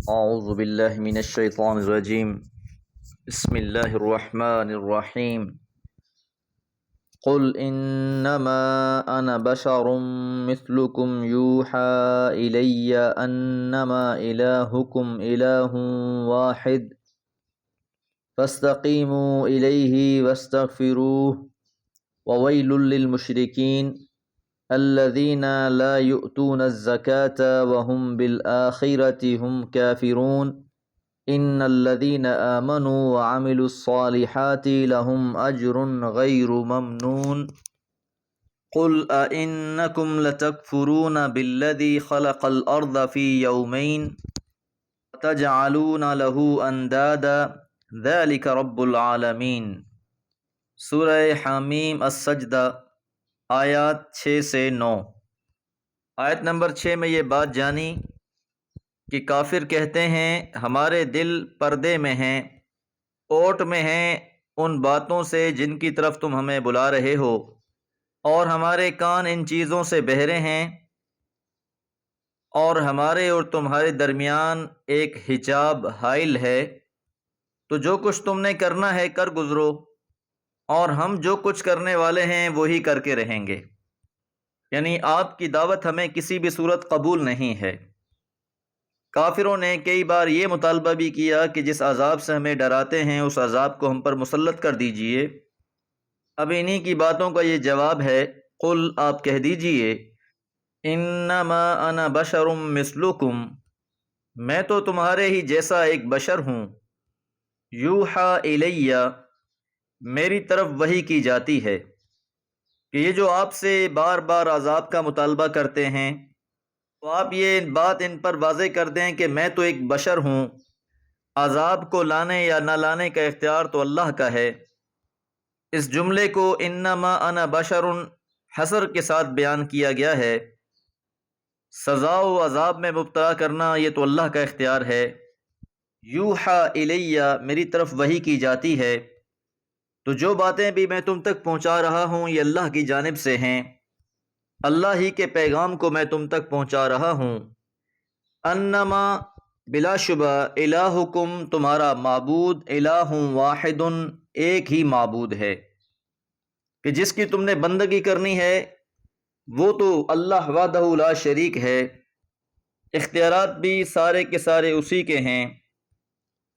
اعوذ باللہ من الشیطان الرجیم بسم اللہ الرحمن الرحیم قل انما انا بشر مثلکم یوحى الی انما الہکم الہ واحد فاستقیموا الیہ واستغفروہ وویل للمشرکین الذین لا یؤتون الزکاة وهم بالآخرة هم کافرون ان الذین آمنوا وعملوا الصالحات لهم اجر غیر ممنون قل أئنکم لتکفرون بالذی خلق الارض فی یومین وتجعلون له اندادا ذلک رب العالمین۔ سورہ حامیم السجدہ، آیات 6 سے 9۔ آیت نمبر 6 میں یہ بات جانی کہ کافر کہتے ہیں ہمارے دل پردے میں ہیں، اوٹ میں ہیں ان باتوں سے جن کی طرف تم ہمیں بلا رہے ہو، اور ہمارے کان ان چیزوں سے بہرے ہیں، اور ہمارے اور تمہارے درمیان ایک حجاب حائل ہے، تو جو کچھ تم نے کرنا ہے کر گزرو، اور ہم جو کچھ کرنے والے ہیں وہی کر کے رہیں گے۔ یعنی آپ کی دعوت ہمیں کسی بھی صورت قبول نہیں ہے۔ کافروں نے کئی بار یہ مطالبہ بھی کیا کہ جس عذاب سے ہمیں ڈراتے ہیں اس عذاب کو ہم پر مسلط کر دیجئے۔ اب انہی کی باتوں کا یہ جواب ہے، قل آپ کہہ دیجئے انما انا بشر مثلکم، میں تو تمہارے ہی جیسا ایک بشر ہوں، یوحى الیہ، میری طرف وحی کی جاتی ہے، کہ یہ جو آپ سے بار بار عذاب کا مطالبہ کرتے ہیں تو آپ یہ بات ان پر واضح کر دیں کہ میں تو ایک بشر ہوں، عذاب کو لانے یا نہ لانے کا اختیار تو اللہ کا ہے۔ اس جملے کو انما انا بشر حصر کے ساتھ بیان کیا گیا ہے۔ سزا و عذاب میں مبتلا کرنا یہ تو اللہ کا اختیار ہے۔ یوحى الیہ، میری طرف وحی کی جاتی ہے، تو جو باتیں بھی میں تم تک پہنچا رہا ہوں یہ اللہ کی جانب سے ہیں، اللہ ہی کے پیغام کو میں تم تک پہنچا رہا ہوں۔ انما، بلا شبہ، الہکم، تمہارا معبود، الہ واحد، ایک ہی معبود ہے، کہ جس کی تم نے بندگی کرنی ہے وہ تو اللہ وحدہ لا شریک ہے، اختیارات بھی سارے کے سارے اسی کے ہیں۔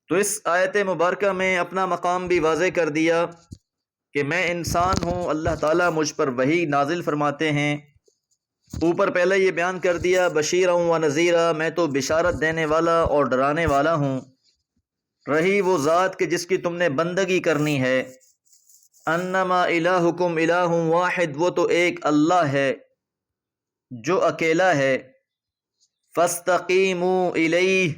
تو اس آیت مبارکہ میں اپنا مقام بھی واضح کر دیا کہ میں انسان ہوں، اللہ تعالیٰ مجھ پر وحی نازل فرماتے ہیں۔ اوپر پہلے یہ بیان کر دیا بشیرا و نذیرا، میں تو بشارت دینے والا اور ڈرانے والا ہوں۔ رہی وہ ذات کہ جس کی تم نے بندگی کرنی ہے، انما الہکم الہ واحد، وہ تو ایک اللہ ہے جو اکیلا ہے۔ فاستقیموا الیہ،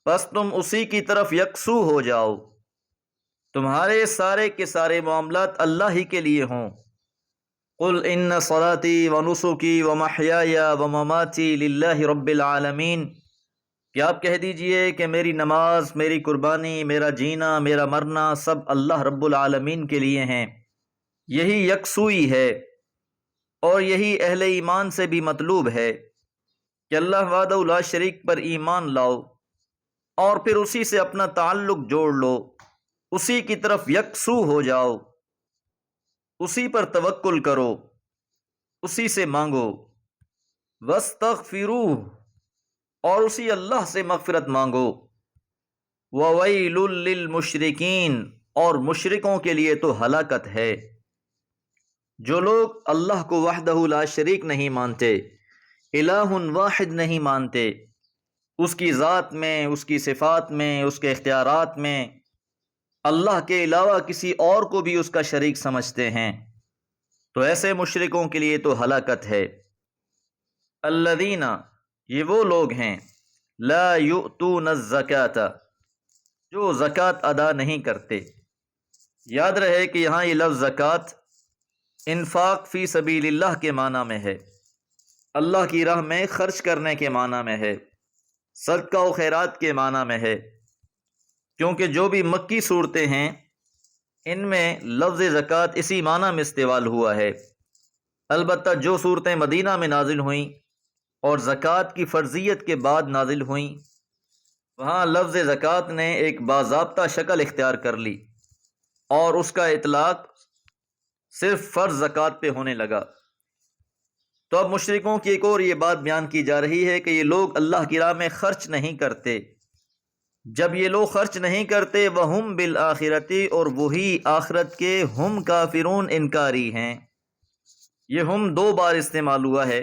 بس تم اسی کی طرف یکسو ہو جاؤ، تمہارے سارے کے سارے معاملات اللہ ہی کے لیے ہوں۔ قل ان صلاتی ونسکی ومحیای ومماتی للہ رب العالمین، کہ آپ کہہ دیجئے کہ میری نماز، میری قربانی، میرا جینا، میرا مرنا سب اللہ رب العالمین کے لیے ہیں۔ یہی یکسوئی ہے، اور یہی اہل ایمان سے بھی مطلوب ہے کہ اللہ وحدہ لا شریک پر ایمان لاؤ، اور پھر اسی سے اپنا تعلق جوڑ لو، اسی کی طرف یکسو ہو جاؤ، اسی پر توکل کرو، اسی سے مانگو۔ واستغفروہ، اور اسی اللہ سے مغفرت مانگو۔ وویل للمشرکین، اور مشرکوں کے لیے تو ہلاکت ہے۔ جو لوگ اللہ کو وحدہ لا شریک نہیں مانتے، الہ واحد نہیں مانتے، اس کی ذات میں، اس کی صفات میں، اس کے اختیارات میں اللہ کے علاوہ کسی اور کو بھی اس کا شریک سمجھتے ہیں، تو ایسے مشرکوں کے لیے تو ہلاکت ہے۔ الذین، یہ وہ لوگ ہیں، لا یؤتون الزکاۃ، جو زکوٰۃ ادا نہیں کرتے۔ یاد رہے کہ یہاں یہ لفظ زکوٰۃ انفاق فی سبیل اللہ کے معنی میں ہے، اللہ کی راہ میں خرچ کرنے کے معنی میں ہے، صدقہ و خیرات کے معنی میں ہے، کیونکہ جو بھی مکی صورتیں ہیں ان میں لفظ زکوٰۃ اسی معنی میں استعمال ہوا ہے۔ البتہ جو صورتیں مدینہ میں نازل ہوئیں اور زکوٰۃ کی فرضیت کے بعد نازل ہوئیں، وہاں لفظ زکوٰۃ نے ایک باضابطہ شکل اختیار کر لی اور اس کا اطلاق صرف فرض زکوٰۃ پہ ہونے لگا۔ تو اب مشرکوں کی ایک اور یہ بات بیان کی جا رہی ہے کہ یہ لوگ اللہ کی راہ میں خرچ نہیں کرتے۔ جب یہ لوگ خرچ نہیں کرتے، وَهُمْ بِالْآخِرَةِ، اور وہی آخرت کے، ہم کافرون، انکاری ہیں۔ یہ ہم دو بار استعمال ہوا ہے،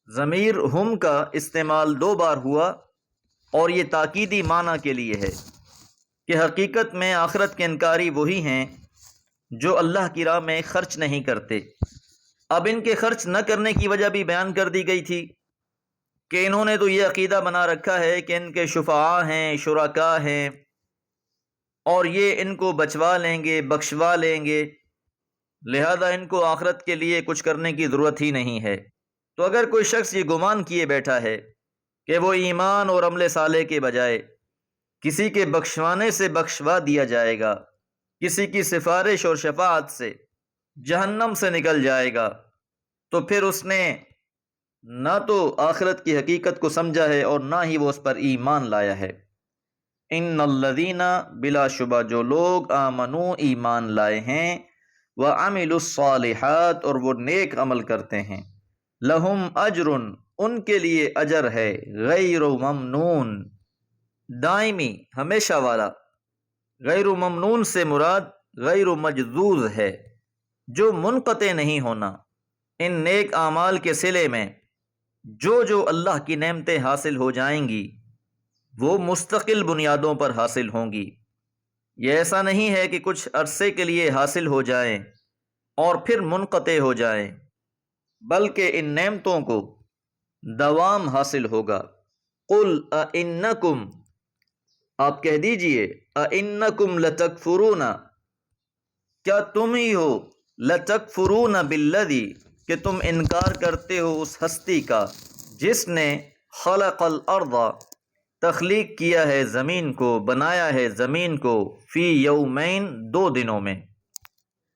ضمیر ہم کا استعمال دو بار ہوا، اور یہ تاکیدی معنی کے لیے ہے کہ حقیقت میں آخرت کے انکاری وہی ہیں جو اللہ کی راہ میں خرچ نہیں کرتے۔ اب ان کے خرچ نہ کرنے کی وجہ بھی بیان کر دی گئی تھی کہ انہوں نے تو یہ عقیدہ بنا رکھا ہے کہ ان کے شفعاء ہیں، شرکاء ہیں، اور یہ ان کو بچوا لیں گے، بخشوا لیں گے، لہذا ان کو آخرت کے لیے کچھ کرنے کی ضرورت ہی نہیں ہے۔ تو اگر کوئی شخص یہ گمان کیے بیٹھا ہے کہ وہ ایمان اور عمل صالح کے بجائے کسی کے بخشوانے سے بخشوا دیا جائے گا، کسی کی سفارش اور شفاعت سے جہنم سے نکل جائے گا، تو پھر اس نے نہ تو آخرت کی حقیقت کو سمجھا ہے اور نہ ہی وہ اس پر ایمان لایا ہے۔ ان الذین، بلا شبہ جو لوگ، آمنو، ایمان لائے ہیں، وعملوا الصالحات، اور وہ نیک عمل کرتے ہیں، لہم اجر، ان کے لیے اجر ہے، غیر ممنون، دائمی، ہمیشہ والا۔ غیر ممنون سے مراد غیر مجذوذ ہے، جو منقطع نہیں ہونا۔ ان نیک اعمال کے صلے میں جو اللہ کی نعمتیں حاصل ہو جائیں گی وہ مستقل بنیادوں پر حاصل ہوں گی۔ یہ ایسا نہیں ہے کہ کچھ عرصے کے لیے حاصل ہو جائیں اور پھر منقطع ہو جائیں، بلکہ ان نعمتوں کو دوام حاصل ہوگا۔ قل اِنَّکُمْ، آپ کہہ دیجئے، اِنَّکُمْ لَتَکْفُرُونَ، کیا تم ہی ہو، لَتَکْفُرُونَ بِالَّذِی، کہ تم انکار کرتے ہو اس ہستی کا جس نے خلق الارض، تخلیق کیا ہے زمین کو، بنایا ہے زمین کو، فی یومین، دو دنوں میں۔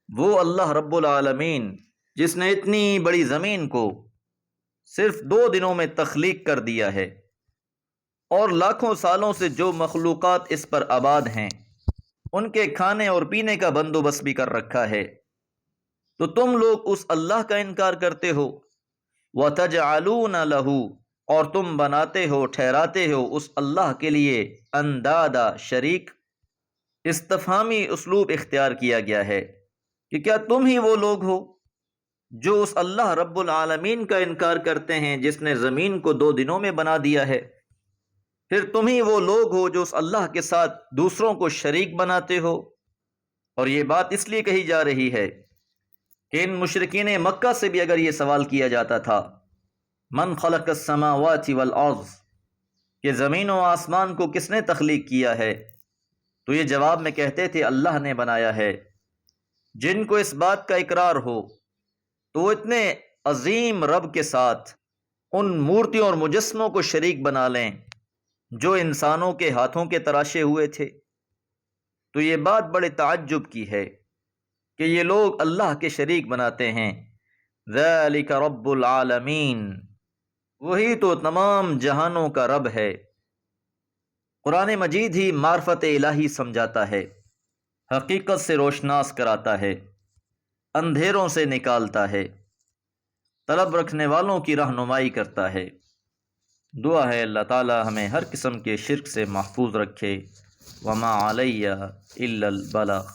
وہ اللہ رب العالمین جس نے اتنی بڑی زمین کو صرف 2 دنوں میں تخلیق کر دیا ہے، اور لاکھوں سالوں سے جو مخلوقات اس پر آباد ہیں ان کے کھانے اور پینے کا بندوبست بھی کر رکھا ہے، تو تم لوگ اس اللہ کا انکار کرتے ہو۔ وَتَجْعَلُونَ لَهُ، اور تم بناتے ہو، ٹھہراتے ہو اس اللہ کے لیے اندادا، شریک۔ استفہامی اسلوب اختیار کیا گیا ہے کہ کیا تم ہی وہ لوگ ہو جو اس اللہ رب العالمین کا انکار کرتے ہیں جس نے زمین کو 2 دنوں میں بنا دیا ہے؟ پھر تم ہی وہ لوگ ہو جو اس اللہ کے ساتھ دوسروں کو شریک بناتے ہو۔ اور یہ بات اس لیے کہی جا رہی ہے کہ ان مشرکین مکہ سے بھی اگر یہ سوال کیا جاتا تھا، من خلق السماوات والارض، کہ زمین و آسمان کو کس نے تخلیق کیا ہے، تو یہ جواب میں کہتے تھے اللہ نے بنایا ہے۔ جن کو اس بات کا اقرار ہو تو وہ اتنے عظیم رب کے ساتھ ان مورتیوں اور مجسموں کو شریک بنا لیں جو انسانوں کے ہاتھوں کے تراشے ہوئے تھے۔ تو یہ بات بڑے تعجب کی ہے کہ یہ لوگ اللہ کے شریک بناتے ہیں۔ ذالک رب العالمین، وہی تو تمام جہانوں کا رب ہے۔ قرآن مجید ہی معرفت الہی سمجھاتا ہے، حقیقت سے روشناس کراتا ہے، اندھیروں سے نکالتا ہے، طلب رکھنے والوں کی رہنمائی کرتا ہے۔ دعا ہے اللہ تعالی ہمیں ہر قسم کے شرک سے محفوظ رکھے۔ وما علیہ الا البلاغ۔